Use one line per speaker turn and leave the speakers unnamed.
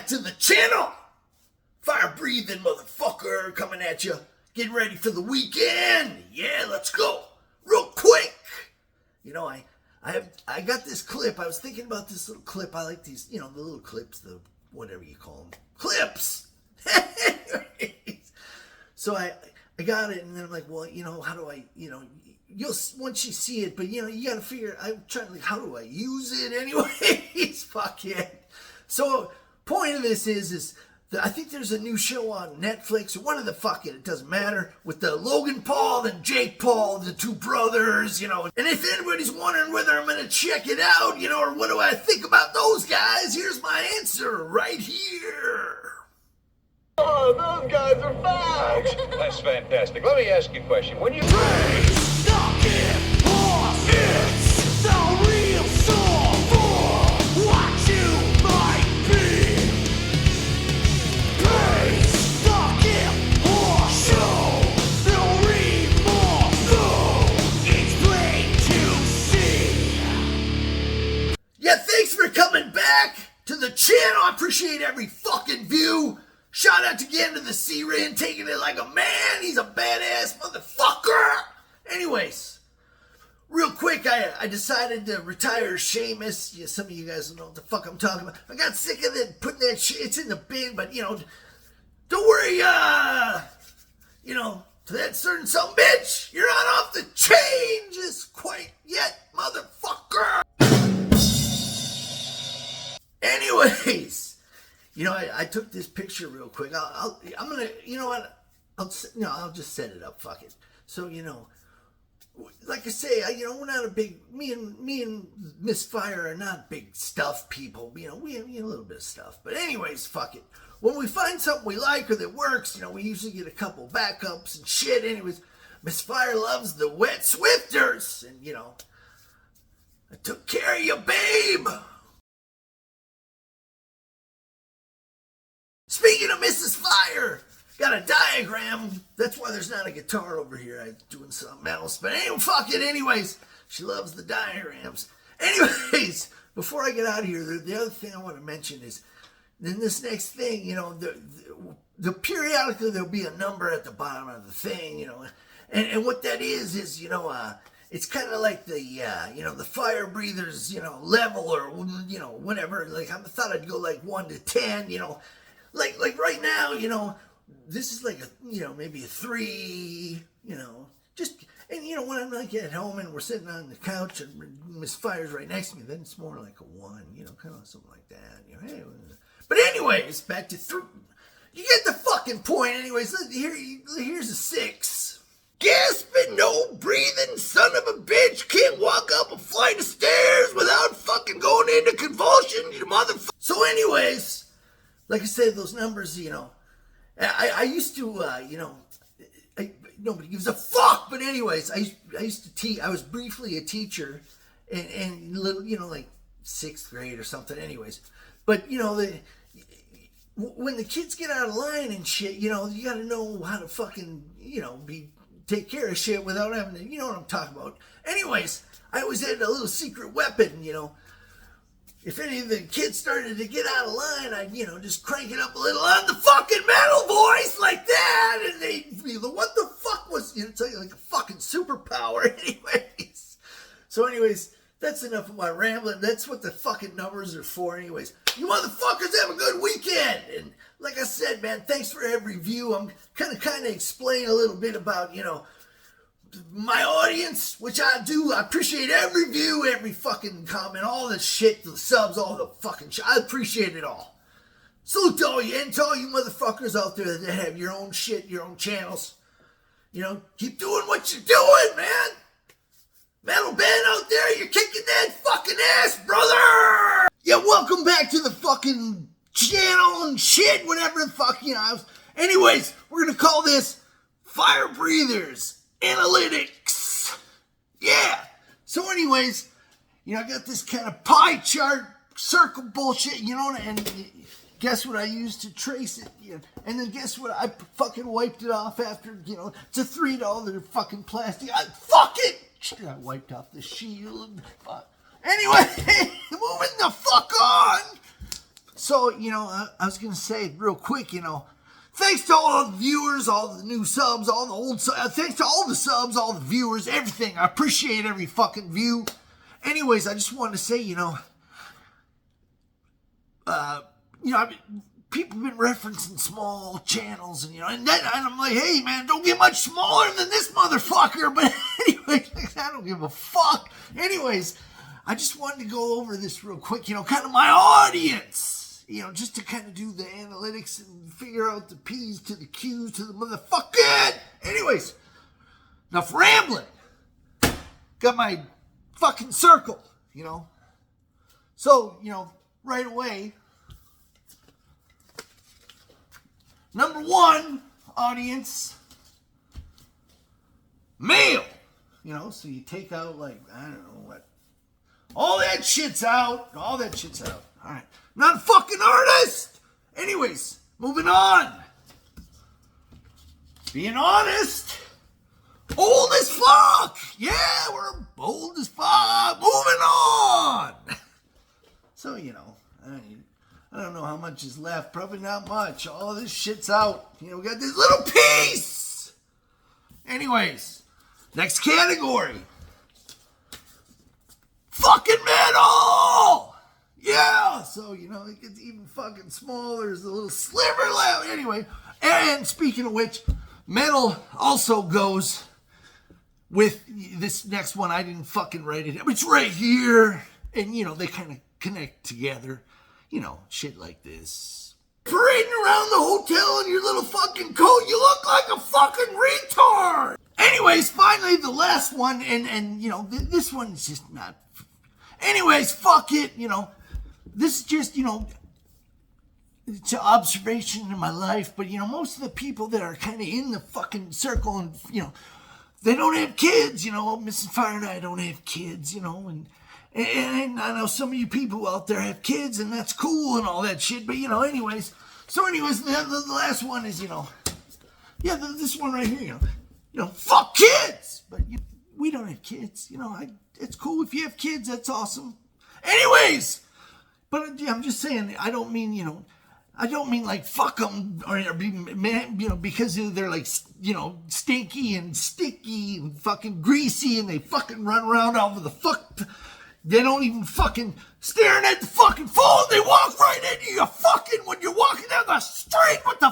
back to the channel. Fire breathing motherfucker coming at you. Getting ready for the weekend. Yeah, let's go. Real quick. You know, I got this clip. I was thinking about this little clip. I like these, you know, the little clips, the whatever you call them. Clips. So I got it, and then I'm like, well, you know, how do I, you know, you'll once you see it, but you know, you gotta figure. I'm trying to like, how do I use it anyways? Fuck yeah. So point of this is I think there's a new show on Netflix or one of the fucking, it doesn't matter, with the Logan Paul and Jake Paul, the two brothers, you know. And if anybody's wondering whether I'm gonna check it out, you know, or what do I think about those guys, here's my answer right here.
Oh, those guys are fags!
That's fantastic. Let me ask you a question. When you
Stuck in horse, it's the real song for what you might be. Stuck in horse show, no remorse, no, it's plain to see.
Yeah, thanks for coming back to the channel. I appreciate every fucking view. Shout out again to the C-Rin, taking it like a man. He's a badass motherfucker. Anyways, real quick, I decided to retire Sheamus. Yeah, some of you guys don't know what the fuck I'm talking about. I got sick of it, putting that shit, it's in the bin, but, you know, don't worry, you know, to that certain sumbitch, you're not off the chain just quite yet, motherfucker. Anyways, you know, I took this picture real quick. I'm gonna, you know what? I'll just set it up. Fuck it. So, you know, like I say, you know, we're not a big, me and Miss Fire are not big stuff people. You know, we have a little bit of stuff. But anyways, fuck it. When we find something we like or that works, you know, we usually get a couple backups and shit. Anyways, Miss Fire loves the wet Swifters, and you know, I took care of you, babe. Speaking of Mrs. Fire, got a diagram. That's why there's not a guitar over here. I'm doing something else. But anyway, fuck it. Anyways, she loves the diagrams. Anyways, before I get out of here, the other thing I want to mention is, then this next thing, you know, the periodically there'll be a number at the bottom of the thing, you know, and what that is, you know, it's kind of like the, you know, the fire breathers, you know, level or, you know, whatever. Like, I thought I'd go like 1 to 10, you know. Like right now, you know, this is like a, you know, maybe a 3, you know, just, and you know, when I'm like at home and we're sitting on the couch and Miss Fire's right next to me, then it's more like a 1, you know, kind of something like that, you know, hey. But anyways, back to 3. You get the fucking point. Anyways, here's a 6. Gasping, no breathing, son of a bitch, can't walk up a flight of stairs without fucking going into convulsion, you motherfucker. So anyways, like I said, those numbers, you know, I used to, you know, nobody gives a fuck. But anyways, I used to teach. I was briefly a teacher, and little, you know, like 6th grade or something. Anyways, but you know, when the kids get out of line and shit, you know, you got to know how to fucking, you know, take care of shit without having to, you know what I'm talking about. Anyways, I always had a little secret weapon, you know. If any of the kids started to get out of line, I'd, you know, just crank it up a little on the fucking metal voice like that, and they'd be like, what the fuck was, you know, it's like a fucking superpower. Anyways. So anyways, that's enough of my rambling. That's what the fucking numbers are for. Anyways, you motherfuckers have a good weekend. And like I said, man, thanks for every view. I'm kind of explain a little bit about, you know, my audience, which I do. I appreciate every view, every fucking comment, all the shit, the subs, all the fucking shit. I appreciate it all. Salute to all you, and to all you motherfuckers out there that have your own shit, your own channels. You know, keep doing what you're doing, man. Metal band out there, you're kicking that fucking ass, brother. Yeah, welcome back to the fucking channel and shit, whatever the fuck, you know. Anyways, we're gonna call this Fire Breathers Analytics. Yeah. So anyways, you know, I got this kind of pie chart circle bullshit, you know, and guess what I used to trace it, you know, and then guess what, I fucking wiped it off after, you know, it's a $3 fucking plastic. I wiped off the shield. Fuck. Anyway, moving the fuck on. So, I was going to say real quick, thanks to all the viewers, all the new subs, all the old subs, thanks to all the subs, all the viewers, everything. I appreciate every fucking view. Anyways, I just wanted to say, people have been referencing small channels, and I'm like, hey man, don't get much smaller than this motherfucker. But anyway, I don't give a fuck. Anyways, I just wanted to go over this real quick, kind of my audience, just to kind of do the analytics and figure out the P's to the Q's to the motherfucker. Anyways, enough rambling. Got my fucking circle, So, right away, number one audience, male. So you take out I don't know what. All that shit's out. All right. Not a fucking artist. Anyways, moving on. Being honest. Old as fuck. Yeah, we're old as fuck. Moving on. So, I don't know how much is left. Probably not much. All of this shit's out. We got this little piece. Anyways, next category. Fucking metal. Yeah. So, it gets even fucking smaller. There's a little sliver left. Anyway, and speaking of which, metal also goes with this next one. I didn't fucking write it. It's right here. And, they kind of connect together. Shit like this. Parading around the hotel in your little fucking coat, you look like a fucking retard! Anyways, finally, the last one, and this one is just not... Anyways, fuck it, this is just, it's an observation in my life, but, most of the people that are kind of in the fucking circle and, they don't have kids, Mrs. Fire and I don't have kids, and I know some of you people out there have kids, and that's cool and all that shit. But, anyways. So, the last one is, this one right here, fuck kids. But we don't have kids. It's cool if you have kids. That's awesome. Anyways. But I'm just saying, I don't mean like fuck them or be mad, because they're like, stinky and sticky and fucking greasy and they fucking run around over the fuck. They don't even fucking staring at the fucking phone. They walk right into you fucking when you're walking down the street. What the